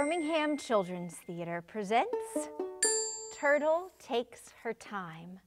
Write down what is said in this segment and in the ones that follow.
Birmingham Children's Theatre presents Turtle Takes Her Time.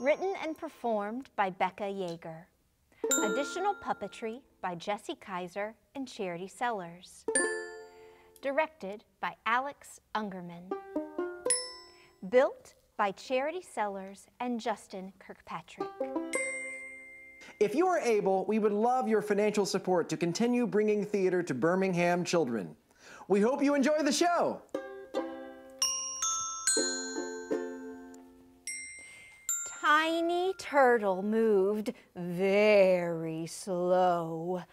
Written and performed by Becca Yeager. Additional puppetry by Jessie Kisor and Charity Sellers. Directed by Ungerman. Built by Charity Sellers and Justin Kirkpatrick. If you are able, we would love your financial support to continue bringing theater to Birmingham children. We hope you enjoy the show. Tiny Turtle moved very slow.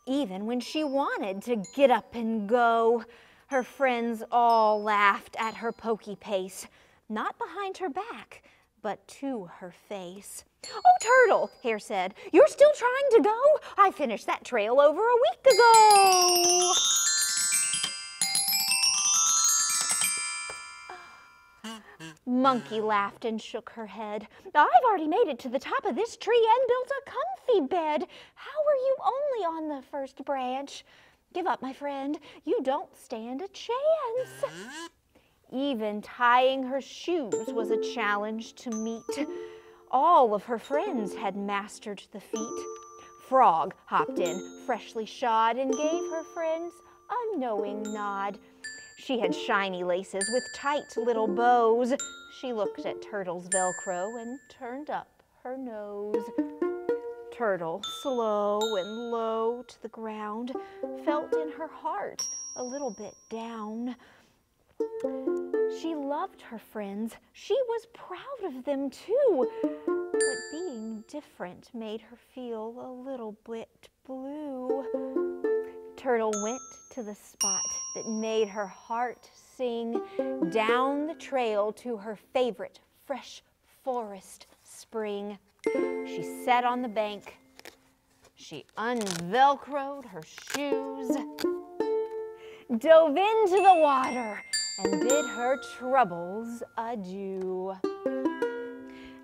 Even when she wanted to get up and go, her friends all laughed at her pokey pace, not behind her back, but to her face. "Oh, Turtle," Hare said, "you're still trying to go? I finished that trail over a week ago." Monkey laughed and shook her head. "I've already made it to the top of this tree and built a comfy bed. How are you only on the first branch? Give up, my friend. You don't stand a chance." Even tying her shoes was a challenge to meet. All of her friends had mastered the feat. Frog hopped in, freshly shod, and gave her friends a knowing nod. She had shiny laces with tight little bows. She looked at Turtle's Velcro and turned up her nose. Turtle, slow and low to the ground, felt in her heart a little bit down. She loved her friends. She was proud of them too. But being different made her feel a little bit blue. Turtle went to the spot that made her heart sing, down the trail to her favorite fresh forest spring. She sat on the bank. She unvelcroed her shoes, dove into the water, and bid her troubles adieu.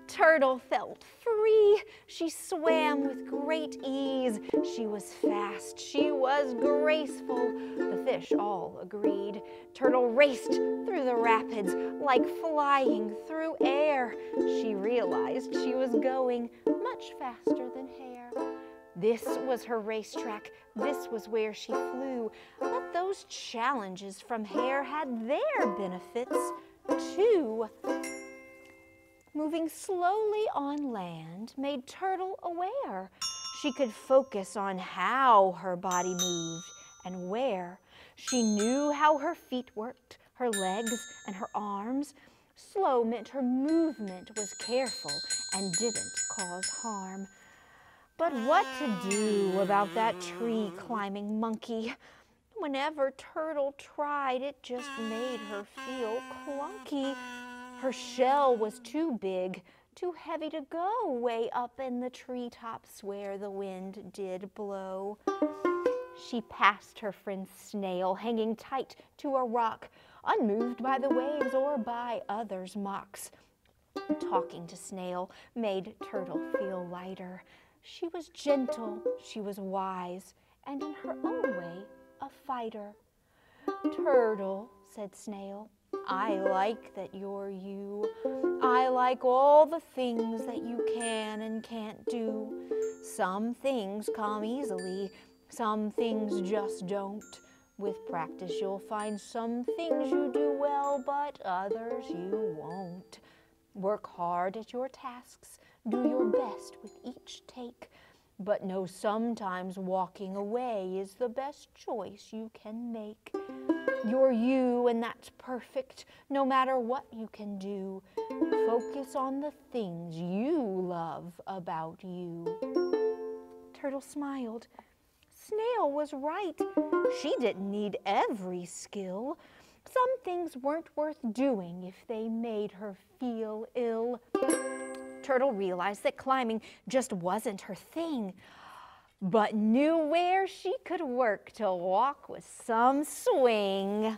Turtle felt free. She swam with great ease. She was fast. She was graceful. The fish all agreed. Turtle raced through the rapids like flying through air. She realized she was going much faster than Hare. This was her racetrack. This was where she flew. But those challenges from Hare had their benefits too. Moving slowly on land made Turtle aware. She could focus on how her body moved and where. She knew how her feet worked, her legs and her arms. Slow meant her movement was careful and didn't cause harm. But what to do about that tree-climbing monkey? Whenever Turtle tried, it just made her feel clunky. Her shell was too big, too heavy to go way up in the treetops where the wind did blow. She passed her friend Snail, hanging tight to a rock, unmoved by the waves or by others' mocks. Talking to Snail made Turtle feel lighter. She was gentle, she was wise, and in her own way, a fighter. "Turtle," said Snail, "I like that you're you. I like all the things that you can and can't do. Some things come easily, some things just don't. With practice you'll find some things you do well, but others you won't. Work hard at your tasks, do your best with each take, but know sometimes walking away is the best choice you can make. You're you, and that's perfect, no matter what you can do. Focus on the things you love about you." Turtle smiled. Snail was right. She didn't need every skill. Some things weren't worth doing if they made her feel ill. Turtle realized that climbing just wasn't her thing, but knew where she could work to walk with some swing.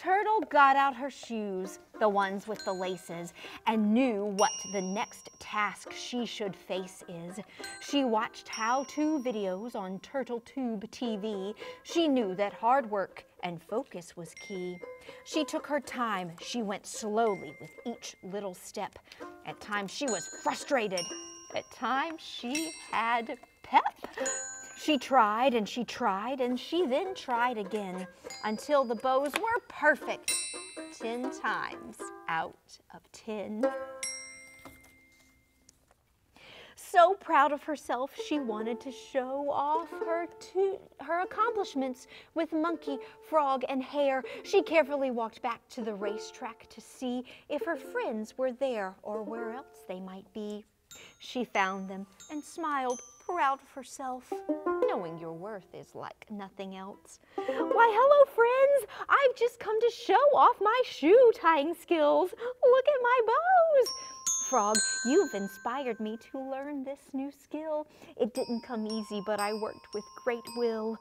Turtle got out her shoes, the ones with the laces, and knew what the next task she should face is. She watched how-to videos on TurtleTube TV. She knew that hard work and focus was key. She took her time. She went slowly with each little step. At times she was frustrated. At times she had pep. She tried and she tried and she then tried again until the bows were perfect 10 times out of 10. So proud of herself, she wanted to show off her accomplishments with Monkey, Frog, and Hare. She carefully walked back to the racetrack to see if her friends were there or where else they might be. She found them and smiled, proud of herself. Knowing your worth is like nothing else. Why, hello, friends. I've just come to show off my shoe tying skills. Look at my bows. Frog, you've inspired me to learn this new skill. It didn't come easy, but I worked with great will.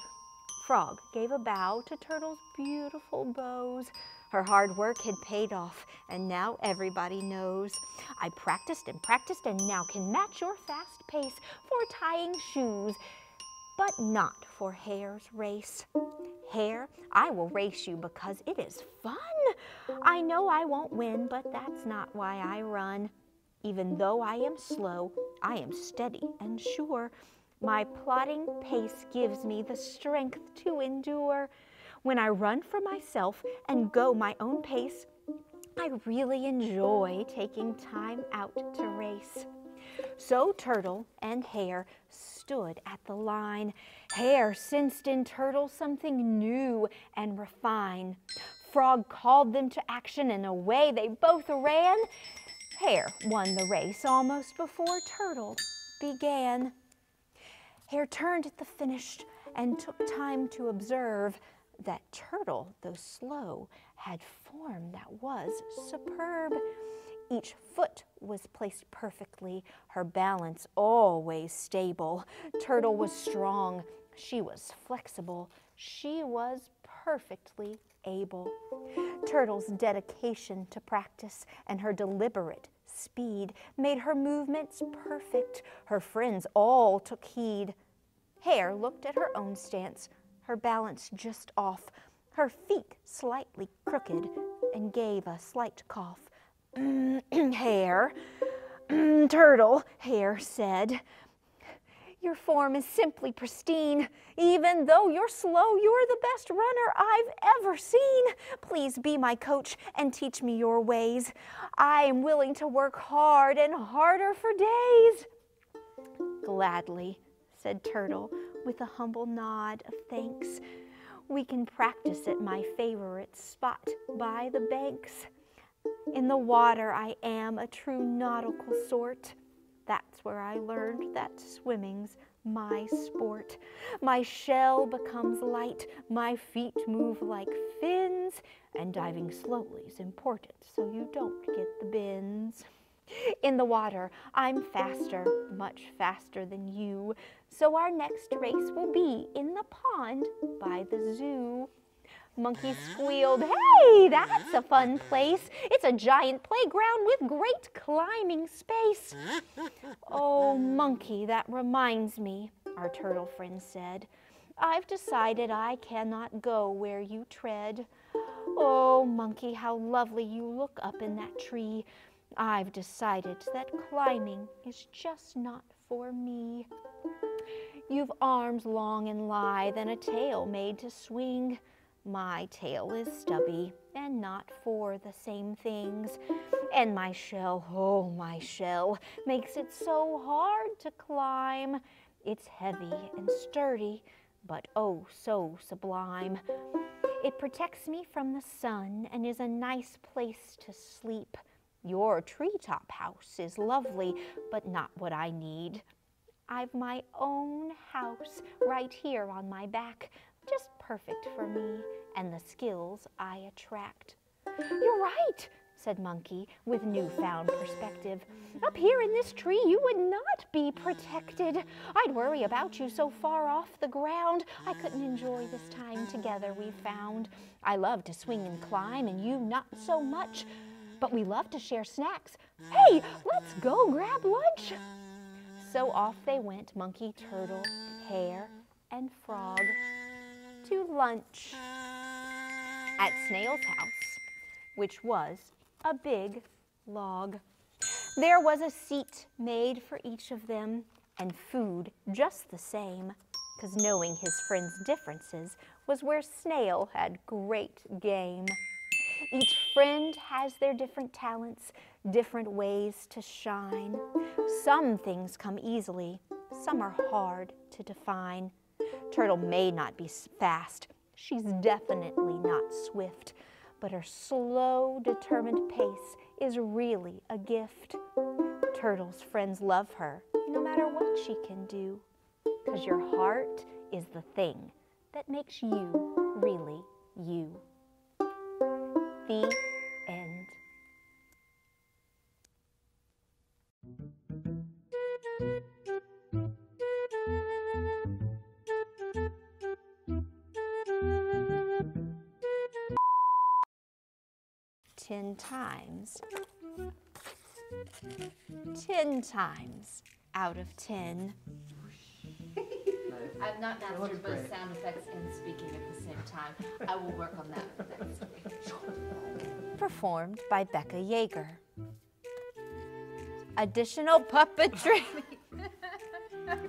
Frog gave a bow to Turtle's beautiful bows. Her hard work had paid off, and now everybody knows. I practiced and now can match your fast pace for tying shoes, but not for Hare's race. Hare, I will race you because it is fun. I know I won't win, but that's not why I run. Even though I am slow, I am steady and sure. My plodding pace gives me the strength to endure. When I run for myself and go my own pace, I really enjoy taking time out to race. So Turtle and Hare stood at the line. Hare sensed in Turtle something new and refined. Frog called them to action and away they both ran. Hare won the race almost before Turtle began. Hare turned at the finish and took time to observe that Turtle, though slow, had form that was superb. Each foot was placed perfectly, her balance always stable. Turtle was strong, she was flexible, she was perfectly able. Turtle's dedication to practice and her deliberate speed made her movements perfect. Her friends all took heed. Hare looked at her own stance, her balance just off, her feet slightly crooked, and gave a slight cough. Hare, Turtle, Hare said, your form is simply pristine. Even though you're slow, you're the best runner I've ever seen. Please be my coach and teach me your ways. I am willing to work hard and harder for days. Gladly, said Turtle, with a humble nod of thanks. We can practice at my favorite spot by the banks. In the water I am a true nautical sort. That's where I learned that swimming's my sport. My shell becomes light, my feet move like fins, and diving slowly is important so you don't get the bends. In the water, I'm faster, much faster than you, so our next race will be in the pond by the zoo. Monkey squealed, hey, that's a fun place. It's a giant playground with great climbing space. Oh, Monkey, that reminds me, our turtle friend said. I've decided I cannot go where you tread. Oh, Monkey, how lovely you look up in that tree. I've decided that climbing is just not for me. You've arms long and lithe and a tail made to swing. My tail is stubby and not for the same things. And my shell, oh, my shell, makes it so hard to climb. It's heavy and sturdy, but oh, so sublime. It protects me from the sun and is a nice place to sleep. Your treetop house is lovely, but not what I need. I've my own house right here on my back, just perfect for me and the skills I attract. You're right, said Monkey with newfound perspective. "Up here in this tree you would not be protected. I'd worry about you so far off the ground. I couldn't enjoy this time together we found. I love to swing and climb and you not so much, but we love to share snacks. Hey, let's go grab lunch." So off they went, Monkey, Turtle, Hare, and Frog, to lunch at Snail's house, which was a big log. There was a seat made for each of them, and food just the same, 'cause knowing his friends' differences was where Snail had great game. Each friend has their different talents, different ways to shine. Some things come easily, some are hard to define. Turtle may not be fast, she's definitely not swift, but her slow, determined pace is really a gift. Turtle's friends love her, no matter what she can do, 'cause your heart is the thing that makes you really you. The end. Ten times out of 10. I've not mastered both sound effects and speaking at the same time. I will work on that for next week. Performed by Becca Yeager. Additional puppetry.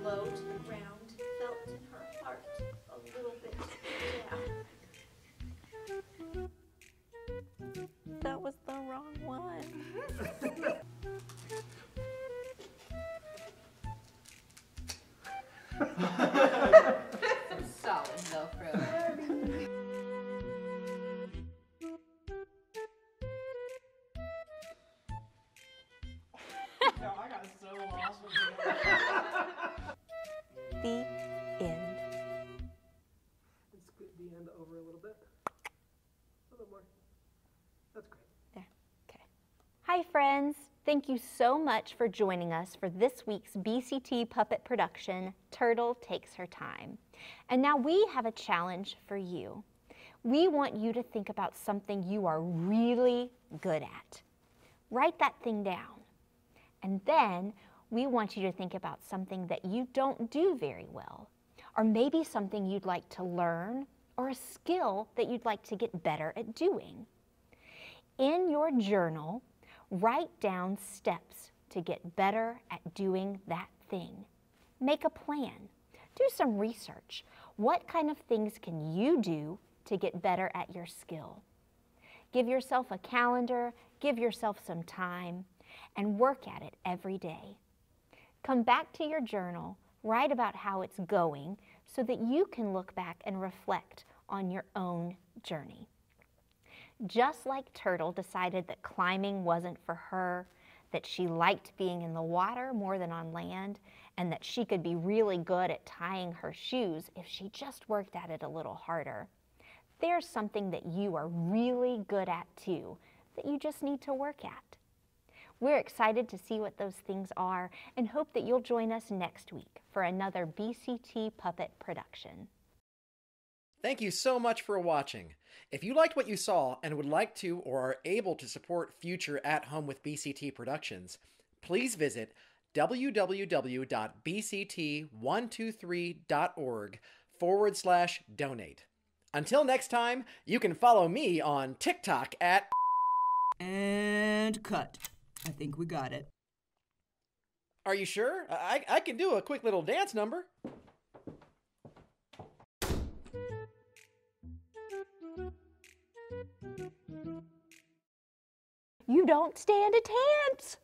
Low to the ground, felt in her heart a little bit down. That was the wrong one. Solid Velcro. I got so lost with The end. Let's scoot the end over a little bit. A little more. That's great. There. Okay. Hi, friends. Thank you so much for joining us for this week's BCT puppet production, Turtle Takes Her Time. And now we have a challenge for you. We want you to think about something you are really good at. Write that thing down. And then we want you to think about something that you don't do very well, or maybe something you'd like to learn, or a skill that you'd like to get better at doing. In your journal, write down steps to get better at doing that thing. Make a plan. Do some research. What kind of things can you do to get better at your skill? Give yourself a calendar, give yourself some time, and work at it every day. Come back to your journal, write about how it's going so that you can look back and reflect on your own journey. Just like Turtle decided that climbing wasn't for her, that she liked being in the water more than on land, and that she could be really good at tying her shoes if she just worked at it a little harder. There's something that you are really good at too, that you just need to work at. We're excited to see what those things are and hope that you'll join us next week for another BCT puppet production. Thank you so much for watching. If you liked what you saw and would like to or are able to support future At Home with BCT productions, please visit www.bct123.org/donate. Until next time, you can follow me on TikTok at... And cut. I think we got it. Are you sure? I can do a quick little dance number. You don't stand a chance.